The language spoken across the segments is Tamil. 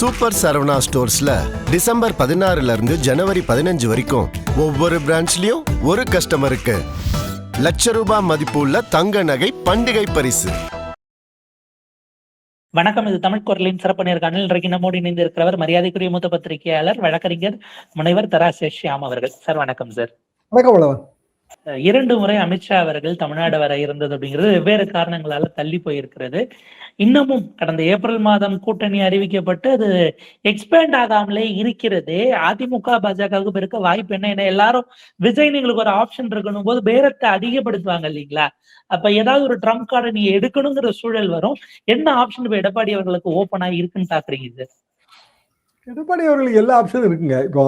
சூப்பர் சரவணா ஸ்டோர்ஸ்ல டிசம்பர் 16 இருந்து ஜனவரி 15 வரைக்கும் ஒவ்வொரு பிரான்ச்லயும் ஒரு கஸ்டமருக்கு ₹1,00,000 மதிப்புள்ள தங்க நகை பண்டிகை பரிசு. வணக்கம். இது தமிழ் குரலின் சிறப்பு நேர்காணல். இன்றைக்கு நம்மோடு இணைந்து இருக்கிறவர் மரியாதைக்குரிய மூத்த பத்திரிகையாளர் வழக்கறிஞர் முனைவர் தராசு ஷியாம் அவர்கள். சார் வணக்கம். சார் வணக்கம். 2 முறை அமித்ஷா அவர்கள் தமிழ்நாடு வர இருந்தது அப்படிங்கிறது வெவ்வேறு காரணங்களால தள்ளி போயிருக்கிறது. இன்னமும் கடந்த ஏப்ரல் மாதம் கூட்டணி அறிவிக்கப்பட்டு அது எக்ஸ்பேண்ட் ஆகாமலே இருக்கிறது. அதிமுக பாஜகவுக்கு இருக்க வாய்ப்பு என்ன? ஏன்னா எல்லாரும் விஜய் எங்களுக்கு ஒரு ஆப்ஷன் இருக்கணும் போது பேரத்தை அதிகப்படுத்துவாங்க இல்லைங்களா? அப்ப ஏதாவது ஒரு ட்ரம்ப் கார்டை நீ எடுக்கணுங்கிற சூழல் வரும். என்ன ஆப்ஷன் இப்ப எடப்பாடி அவர்களுக்கு ஓப்பனா இருக்குன்னு பாக்குறீங்க சார்? எடப்பாடி அவர்களுக்கு எல்லா ஆப்ஷனும் இருக்குங்க. இப்போ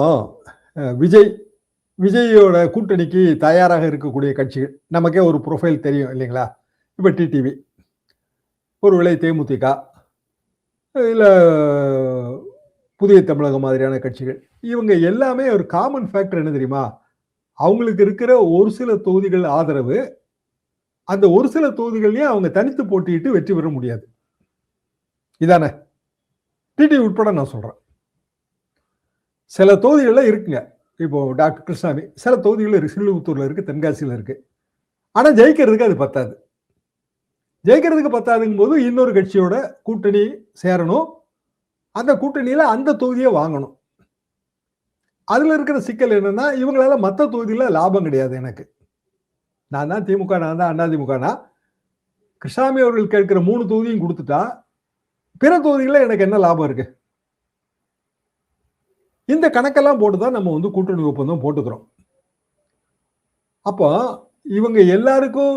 விஜயோட கூட்டணிக்கு தயாராக இருக்கக்கூடிய கட்சிகள் நமக்கே ஒரு ப்ரொஃபைல் தெரியும் இல்லைங்களா? இப்போ டிடிவி, ஒருவேளை தேமுதிக, இல்லை புதிய தமிழகம் மாதிரியான கட்சிகள், இவங்க எல்லாமே ஒரு காமன் ஃபேக்டர் என்ன தெரியுமா? அவங்களுக்கு இருக்கிற ஒரு சில தொகுதிகள் ஆதரவு, அந்த ஒரு சில தொகுதிகளையும் அவங்க தனித்து போட்டியிட்டு வெற்றி பெற முடியாது. இதானே டிடிவி உட்பட நான் சொல்றேன். சில தொகுதிகளில் இருக்குங்க. இப்போ டாக்டர் கிருஷ்ணாமி சில தொகுதிகள் இருக்கு, ஸ்ரீவில்லிபுத்தூர்ல இருக்கு, தென்காசியில் இருக்கு. ஆனா ஜெயிக்கிறதுக்கு அது பத்தாது. ஜெயிக்கிறதுக்கு பத்தாதுங்கும் போது இன்னொரு கட்சியோட கூட்டணி சேரணும். அந்த கூட்டணியில அந்த தொகுதியை வாங்கணும். அதுல இருக்கிற சிக்கல் என்னன்னா, இவங்களால மற்ற தொகுதியில லாபம் கிடையாது. எனக்கு நான் தான் திமுக, நான் தான் அதிமுகனா, கிருஷ்ணாமி அவர்கள் கேட்கிற 3 தொகுதியும் கொடுத்துட்டா பிற தொகுதிகளில் எனக்கு என்ன லாபம் இருக்கு? இந்த கணக்கெல்லாம் போட்டுதான் நம்ம கூட்டணி ஒப்பந்தம் போட்டுக்கிறோம். அப்போ இவங்க எல்லாருக்கும்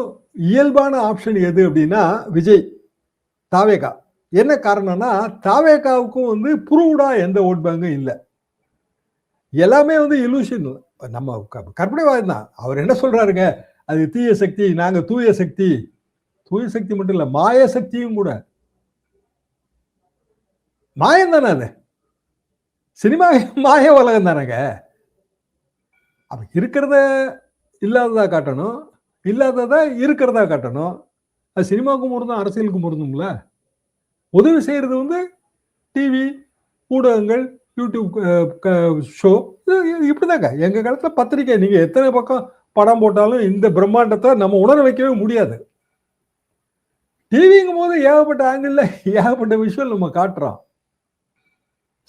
இயல்பான ஆப்ஷன் எது அப்படின்னா விஜய், தாவேகா. என்ன காரணம்னா, தாவேகாவுக்கும் புரூடா எந்த ஓட் பேங்கும் இல்லை. எல்லாமே இலூஷன், நம்ம கற்பனைவாதம் தான். அவர் என்ன சொல்றாருங்க, அது தீய சக்தி, நாங்க தூய சக்தி. தூய சக்தி மட்டும் இல்ல, மாய சக்தியும் கூட. மாயம் தானே அது. சினிமா மாய உலகம் தானேங்க. அப்ப இருக்கிறத இல்லாததா காட்டணும், இல்லாததா இருக்கிறதா காட்டணும். அது சினிமாவுக்கும் பொருந்தும், அரசியலுக்கும் பொருந்தும்ல. உதவி செய்யறது டிவி, ஊடகங்கள், யூடியூப் ஷோ, இப்படிதாங்க. எங்க காலத்துல பத்திரிக்கை, நீங்க எத்தனை பக்கம் படம் போட்டாலும் இந்த பிரம்மாண்டத்தை நம்ம உணர வைக்கவே முடியாது. டிவிங்கும் போது ஏகப்பட்ட ஆங்கிள், ஏகப்பட்ட விஷயம் நம்ம காட்டுறோம்.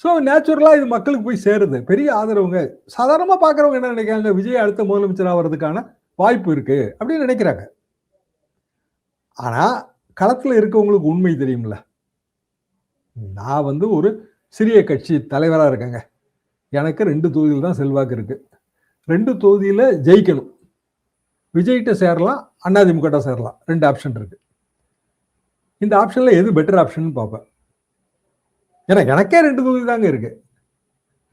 ஸோ நேச்சுரலா இது மக்களுக்கு போய் சேருது. பெரிய ஆதரவுங்க. சாதாரணமா பாக்குறவங்க என்ன நினைக்கிறாங்க, விஜய் அடுத்த முதலமைச்சர் ஆகிறதுக்கான வாய்ப்பு இருக்கு அப்படின்னு நினைக்கிறாங்க. ஆனா களத்துல இருக்கவங்களுக்கு உண்மை தெரியும்ல. நான் ஒரு சிறிய கட்சி தலைவரா இருக்கேங்க. எனக்கு 2 தொகுதியில் தான் செல்வாக்கு இருக்கு. 2 தொகுதியில ஜெயிக்கணும். விஜய்கிட்ட சேரலாம், அதிமுக சேரலாம். 2 ஆப்ஷன் இருக்கு. இந்த ஆப்ஷன்ல எது பெட்டர் ஆப்ஷன் பார்ப்பேன். ஏன்னா எனக்கே 2 தொகுதி தாங்க இருக்கு.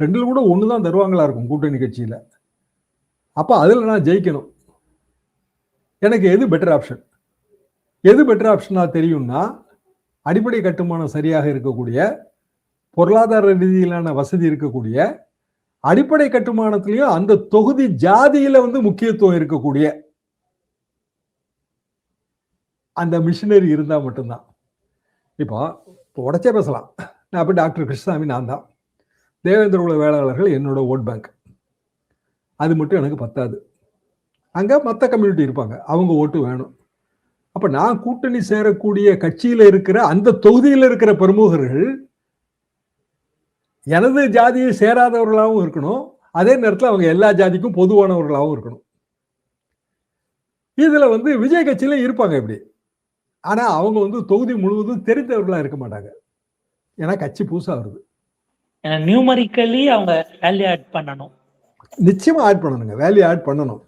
2ல கூட 1 தான் தருவாங்களா இருக்கும் கூட்டணி கட்சியில. அப்ப அதுல நான் ஜெயிக்கணும். எனக்கு எது பெட்டர் ஆப்ஷன்? எது பெட்டர் ஆப்ஷனா தெரியும்னா, அடிப்படை கட்டுமானம் சரியாக இருக்கக்கூடிய, பொருளாதார ரீதியிலான வசதி இருக்கக்கூடிய, அடிப்படை கட்டுமானத்திலையும் அந்த தொகுதி ஜாதியில முக்கியத்துவம் இருக்கக்கூடிய அந்த மிஷினரி இருந்தா மட்டும்தான். இப்போ உடச்சே பேசலாம். நான் அப்ப டாக்டர் கிருஷ்ணாமி நான் தான். தேவேந்திர குல வேளாளர்கள் என்னோட ஓட் பேங்க். அது மட்டும் எனக்கு பத்தாது. அங்க மற்ற கம்யூனிட்டி இருப்பாங்க, அவங்க ஓட்டு வேணும். அப்ப நான் கூட்டணி சேரக்கூடிய கட்சியில இருக்கிற அந்த தொகுதியில் இருக்கிற பிரமுகர்கள் எனது ஜாதியை சேராதவர்களாகவும் இருக்கணும். அதே நேரத்தில் அவங்க எல்லா ஜாதிக்கும் பொதுவானவர்களாகவும் இருக்கணும். இதுல விஜய் கட்சியில இருப்பாங்க இப்படி. ஆனா அவங்க தொகுதி முழுவதும் தெரிந்தவர்களா இருக்க மாட்டாங்க. ஏன்னா கட்சி புதுசா வருது. நியூமரிக்கலி அவங்க வேல்யூ ஆட் பண்ணணும். நிச்சயமா ஆட் பண்ணணுங்க. வேல்யூ ஆட் பண்ணணும்.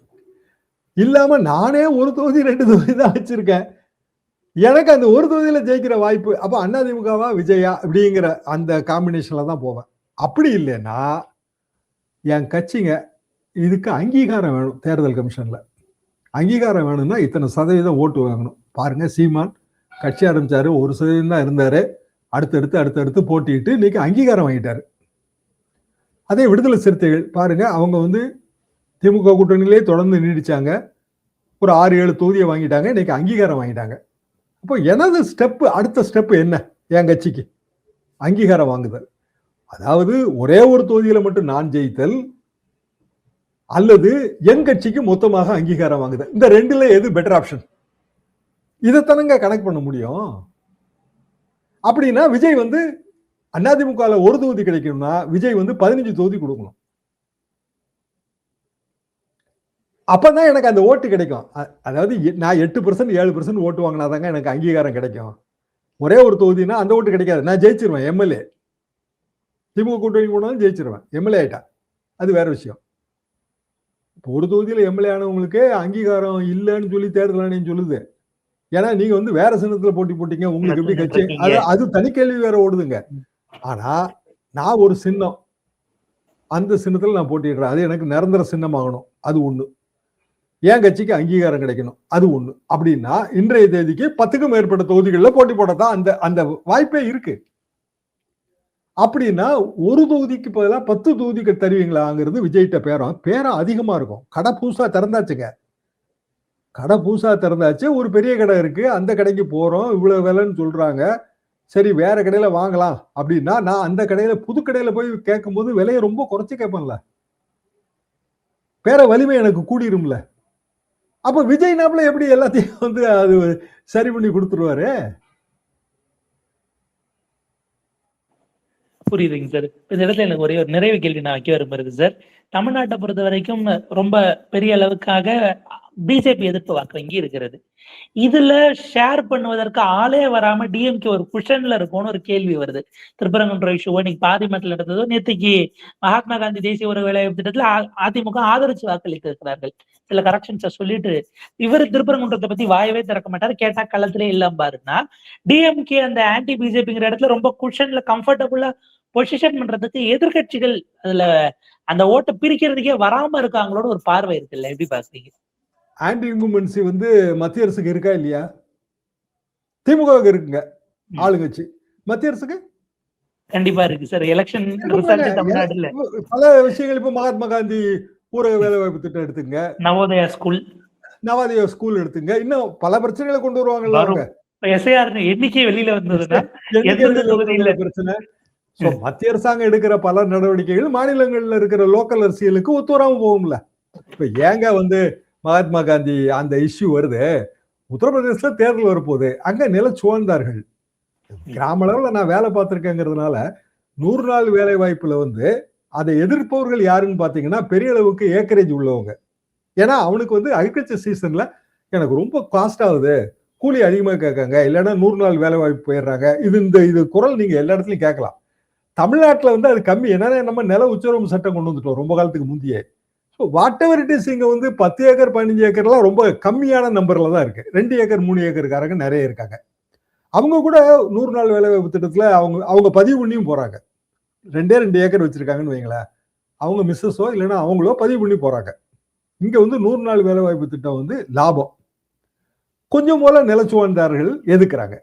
இல்லாம நானே ஒரு தொகுதி 2 தொகுதி தான் வச்சிருக்கேன், எனக்கு அந்த ஒரு தொகுதியில ஜெயிக்கிற வாய்ப்பு, அப்ப அதிமுகவா விஜயா அப்படிங்கிற அந்த காம்பினேஷன்ல தான் போவேன். அப்படி இல்லைன்னா என் கட்சிங்க இதுக்கு அங்கீகாரம் வேணும். தேர்தல் கமிஷன்ல அங்கீகாரம் வேணும்னா இத்தனை சதவீதம் ஓட்டு வாங்கணும். பாருங்க, சீமான் கட்சி ஆரம்பிச்சாரு, 1% தான் இருந்தாரு. அடுத்தடுத்து போட்டிட்டு இன்னைக்கு அங்கீகாரம் வாங்கிட்டாரு. அதே விடுதலை சிறுத்தைகள் பாருங்க, அவங்க திமுக கூட்டணியிலே தொடர்ந்து நீடிச்சாங்க. ஒரு 6-7 தொகுதியை வாங்கிட்டாங்க, இன்னைக்கு அங்கீகாரம் வாங்கிட்டாங்க. அப்போ எனது ஸ்டெப், அடுத்த ஸ்டெப் என்ன? என் கட்சிக்கு அங்கீகாரம் வாங்குதல். அதாவது ஒரே ஒரு தொகுதியில மட்டும் நான் ஜெயித்தல் அல்லது என் கட்சிக்கு மொத்தமாக அங்கீகாரம் வாங்குது. இந்த ரெண்டுல எது பெட்டர் ஆப்ஷன்? இதைத்தானுங்க கனெக்ட் பண்ண முடியும். அப்படின்னா விஜய் வந்து அதிமுக ஒரு தொகுதி கிடைக்கும்னா விஜய் வந்து 15 தொகுதி கொடுக்கணும். அப்பதான் எனக்கு அந்த ஓட்டு கிடைக்கும். அதாவது நான் 8% 7% ஓட்டு வாங்கினாதாங்க எனக்கு அங்கீகாரம் கிடைக்கும். ஒரே ஒரு தொகுதினா அந்த ஓட்டு கிடைக்காது. நான் ஜெயிச்சிருவேன் எம்எல்ஏ. திமுக கூட்டணி போனாலும் ஜெயிச்சிருவேன். எம்எல்ஏ ஆயிட்டா அது வேற விஷயம். இப்போ ஒரு தொகுதியில எம்எல்ஏ ஆனவங்களுக்கு அங்கீகாரம் இல்லைன்னு சொல்லி தேர்தல் ஆணையம் சொல்லுது. ஏன்னா நீங்க வந்து வேற சின்னத்துல போட்டி போட்டீங்க, உங்களுக்கு எப்படி கட்சி அது தனி கேள்வி வேற ஓடுதுங்க. ஆனா நான் ஒரு சின்னம், அந்த சின்னத்துல நான் போட்டிடுறேன். அது எனக்கு நிரந்தர சின்னம் ஆகணும், அது ஒண்ணு. என் கட்சிக்கு அங்கீகாரம் கிடைக்கணும், அது ஒண்ணு. அப்படின்னா இன்றைய தேதிக்கு 10க்கும் மேற்பட்ட தொகுதிகளில் போட்டி போடத்தான் அந்த அந்த வாய்ப்பே இருக்கு. அப்படின்னா ஒரு தொகுதிக்கு பதிலாக 10 தொகுதிக்கு தருவீங்களாங்கிறது விஜய்கிட்ட பேரம் அதிகமா இருக்கும். கடை பூசா திறந்தாச்சுங்க. கடை பூசா திறந்தாச்சு. ஒரு பெரிய கடை இருக்கு, அந்த கடைக்கு போறோம், இவ்வளவு விலைன்னு சொல்றாங்க. சரி வேற கடையில வாங்கலாம் அப்படின்னா நான் அந்த கடையில புது கடையில போய் கேட்கும் போது விலையை ரொம்ப குறைச்சு கேட்பேன்ல, பேர வலிமை எனக்கு கூடிரும்ல. அப்ப விஜய் நாப்புல எப்படி எல்லாத்தையும் வந்து அது சரி பண்ணி கொடுத்துருவாரு? புரியுதுங்க சார். இந்த இடத்துல எனக்கு ஒரே ஒரு நிறைவு கேள்வி நான் வைக்க விரும்புறது சார். தமிழ்நாட்டை பொறுத்த வரைக்கும் ரொம்ப பெரிய அளவுக்காக பிஜேபி எதிர்ப்பு வாக்கு வங்கி இருக்கிறது. இதுல ஷேர் பண்ணுவதற்கு ஆளே வராம டிஎம்கே ஒரு குஷன்ல இருக்கும்னு ஒரு கேள்வி வருது. திருப்பரங்குன்ற இஷ்யூவோ இன்னைக்கு பார்லிமெண்ட்ல நடந்ததோ, நேற்றுக்கு மகாத்மா காந்தி தேசிய ஊரக வேலைவாய்ப்பு திட்டத்துல அதிமுக ஆதரிச்சு வாக்களித்து இருக்கிறார்கள். சில கரெக்ஷன்ஸை சொல்லிட்டு இவர் திருப்பரங்குன்றத்தை பத்தி வாயவே திறக்க மாட்டாரு, கேட்டா களத்திலே இல்லாம பாருன்னா டிஎம்கே அந்த ஆன்டி பிஜேபிங்கிற இடத்துல ரொம்ப குஷன்ல கம்ஃபர்டபுளா பொசிஷன் பண்றதுக்கு எதிர்கட்சிகள் அதுல அந்த ஓட்டை பிரிக்கிறதுக்கே வராம இருக்காங்களோட ஒரு பார்வை இருக்குல்ல, எப்படி பாக்குறீங்க? ஆன்டி இன்குமென்சி வந்து மத்திய அரசுக்கு இருக்கா இல்லையா? திமுகவுக்கு இருக்குங்க ஆளுங்கட்சி, மத்திய அரசுக்கு கண்டிப்பா இருக்கு சார். எலெக்ஷன் ரிசல்ட் தமிழ்நாடுல பல விஷயங்கள். இப்ப மகாத்மா காந்தி ஊரக வேலை வாய்ப்பு திட்டம் எடுத்துங்க, நவோதயா ஸ்கூல் எடுத்துங்க, இன்னும் பல பிரச்சனைகளை கொண்டு வருவாங்கல்ல. எஸ்ஐஆர் எண்ணிக்கை வெளியில வந்ததுன்னா பிரச்சனை. மத்திய அரசாங்கம் எடுக்கிற பல நடவடிக்கைகள் மாநிலங்கள்ல இருக்கிற லோக்கல் அரசியலுக்கு ஒத்துவராம போகும்ல. இப்ப ஏங்க வந்து மகாத்மா காந்தி அந்த இஷ்யூ வருது, உத்தரப்பிரதேசல தேர்தல் வரப்போகுது, அங்க நில சுவந்தார்கள். கிராம அளவுல நான் வேலை பார்த்திருக்கேங்கிறதுனால 100 நாள் வேலை வாய்ப்புல வந்து அதை எதிர்ப்பவர்கள் யாருன்னு பாத்தீங்கன்னா பெரிய அளவுக்கு ஏக்கரேஜ் உள்ளவங்க. ஏன்னா அவனுக்கு வந்து அக்ரிகல்ச்சர் சீசன்ல எனக்கு ரொம்ப காஸ்ட் ஆகுது, கூலி அதிகமா கேட்காங்க, இல்லைன்னா 100 நாள் வேலை வாய்ப்பு போயிடுறாங்க. இது குரல் நீங்க எல்லா இடத்துலயும் கேட்கலாம். தமிழ்நாட்டுல வந்து அது கம்மி. என்னன்னா நம்ம நில உச்சவரம்பு சட்டம் கொண்டு வந்துட்டோம் ரொம்ப காலத்துக்கு முந்தையே. வாட் எவர் இட் இஸ், இங்க வந்து 10 ஏக்கர் 15 ஏக்கர்லாம் ரொம்ப கம்மியான நம்பர்ல தான் இருக்கு. 2 ஏக்கர் 3 ஏக்கருக்காரங்க நிறைய இருக்காங்க. அவங்க கூட 100 நாள் வேலை வாய்ப்பு திட்டத்துல அவங்க பதிவு பண்ணியும் போறாங்க. 2 ஏக்கர் வச்சிருக்காங்கன்னு வைங்களேன், அவங்க மிஸ்ஸஸோ இல்லைன்னா அவங்களோ பதிவு பண்ணி போறாங்க. இங்க வந்து 100 நாள் வேலை வாய்ப்பு திட்டம் வந்து லாபம். கொஞ்சம் போல நிலச்சுவாந்தார்கள் எதுக்குறாங்க.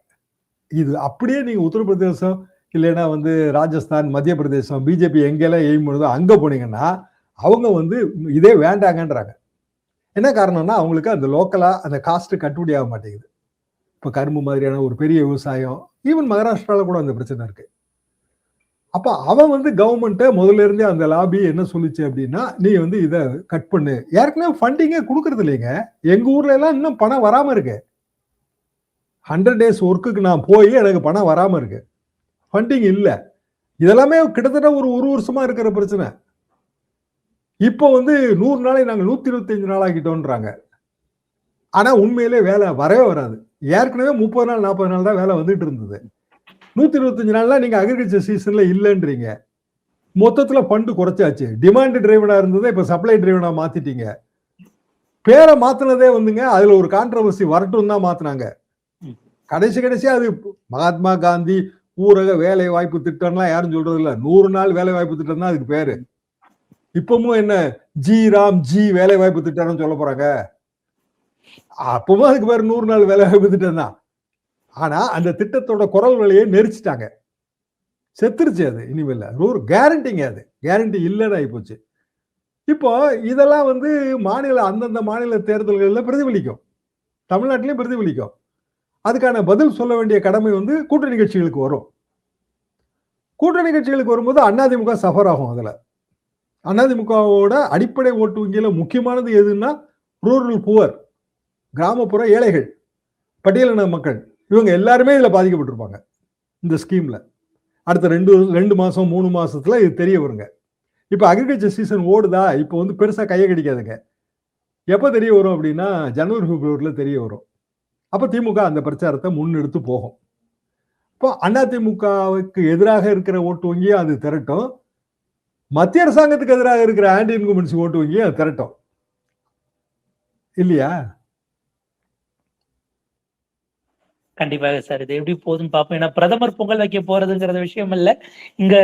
இது அப்படியே நீங்க உத்தரப்பிரதேசம் இல்லைன்னா வந்து ராஜஸ்தான், மத்திய பிரதேசம் பிஜேபி எங்கெல்லாம் எய்ம் பண்ணுதோ அங்க போனீங்கன்னா அவங்க வந்து இதே வேண்டாங்கன்றாங்க. என்ன காரணம்னா அவங்களுக்கு அந்த லோக்கலா அந்த காஸ்ட் கட்டுப்படி ஆக மாட்டேங்குது. இப்ப கரும்பு மாதிரியான ஒரு பெரிய விவசாயம், ஈவன் மகாராஷ்டிரால கூட அந்த பிரச்சனை இருக்கு. அப்ப அவன் வந்து கவர்மெண்ட்டை முதல்ல இருந்தே அந்த லாபி என்ன சொல்லிச்சு அப்படின்னா, நீ வந்து இதை கட் பண்ணு. ஏற்கனவே ஃபண்டிங்கே கொடுக்கறது இல்லைங்க. எங்க ஊர்ல எல்லாம் இன்னும் பணம் வராம இருக்கு. 100 days ஒர்க்குக்கு நான் போய் எனக்கு பணம் வராம இருக்கு, ஃபண்டிங் இல்ல. இதெல்லாமே கிட்டத்தட்ட ஒரு வருஷமா இருக்கிற பிரச்சனை. இப்போ வந்து 100 நாளை நாங்க 125 நாள் ஆக்கிட்டோன்றாங்க. ஆனா உண்மையிலே வேலை வரவே வராது. ஏற்கனவே 30 நாள் 40 நாள் தான் வேலை வந்துட்டு இருந்தது. 125 நாள்லாம் நீங்க அக்ரிகல்ச்சர் சீசன்ல இல்லைன்றீங்க. மொத்தத்துல ஃபண்டு குறைச்சாச்சு. டிமாண்ட் டிரைவனா இருந்ததை இப்ப சப்ளை டிரைவனா மாத்திட்டீங்க. பேரை மாத்தினதே வந்துங்க அதுல ஒரு கான்ட்ரவர்சி வரட்டும் தான் மாத்தினாங்க. கடைசியா அது மகாத்மா காந்தி ஊரக வேலை வாய்ப்பு திட்டம்லாம் யாரும் சொல்றது இல்ல, 100 நாள் வேலை வாய்ப்பு திட்டம் தான் அதுக்கு பேரு. இப்பவும் என்ன ஜி வேலை வாய்ப்பு திட்டம்னு சொல்ல போறாங்க. அப்பவும் அதுக்கு பேரு 100 நாள் வேலை வாய்ப்பு திட்டம் தான். ஆனா அந்த திட்டத்தோட குரல் விலையை நெரிச்சிட்டாங்க, செத்துருச்சு. அது இனிமேல் ஒரு கேரண்டிங்க, அது கேரண்டி இல்லைன்னு ஆயிப்போச்சு. இப்போ இதெல்லாம் வந்து அந்தந்த மாநில தேர்தல்களில் பிரதிபலிக்கும், தமிழ்நாட்டிலையும் பிரதிபலிக்கும். அதுக்கான பதில் சொல்ல வேண்டிய கடமை வந்து கூட்டணி கட்சிகளுக்கு வரும். கூட்டணி கட்சிகளுக்கு வரும்போது அதிமுக சஃபர் ஆகும். அதுல அதிமுகவோட அடிப்படை ஓட்டு வங்கியில முக்கியமானது எதுன்னா ரூரல் புவர், கிராமப்புற ஏழைகள், பட்டியலின மக்கள், இவங்க எல்லாருமே இதுல பாதிக்கப்பட்டிருப்பாங்க இந்த ஸ்கீம்ல. அடுத்த 2 மாசம் 3 மாசத்துல இது தெரிய வருங்க. இப்ப அக்ரிகல்ச்சர் சீசன் ஓடுதா, இப்ப வந்து பெருசா கையை கடிக்காதுங்க. எப்ப தெரிய வரும் அப்படின்னா ஜனவரி பிப்ரவரியில தெரிய வரும். அப்ப திமுக அந்த பிரச்சாரத்தை முன்னெடுத்து போகும். இப்போ அதிமுகவுக்கு எதிராக இருக்கிற ஓட்டு வங்கியும் அது திரட்டும், மத்திய அரசாங்கத்துக்கு எதிராக இருக்கிற ஆன்டி இன்குமென்சி ஓட்டு வங்கியும் அது திரட்டும் இல்லையா? கண்டிப்பாக சார். இது எப்படி போகுதுன்னு பார்ப்போம். ஏன்னா பிரதமர் பொங்கல் வைக்க போறதுங்கிறது விஷயம் இல்ல. இங்க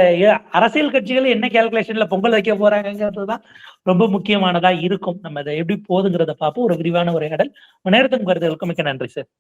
அரசியல் கட்சிகள் என்ன கால்குலேஷன்ல பொங்கல் வைக்க போறாங்கிறதுதான் ரொம்ப முக்கியமானதா இருக்கும். நம்ம அதை எப்படி போகுதுங்கிறத பார்ப்போம். ஒரு விரிவான உரையாடல். நேரத்துக்கும் கருத்துகளுக்கும் மிக்க நன்றி சார்.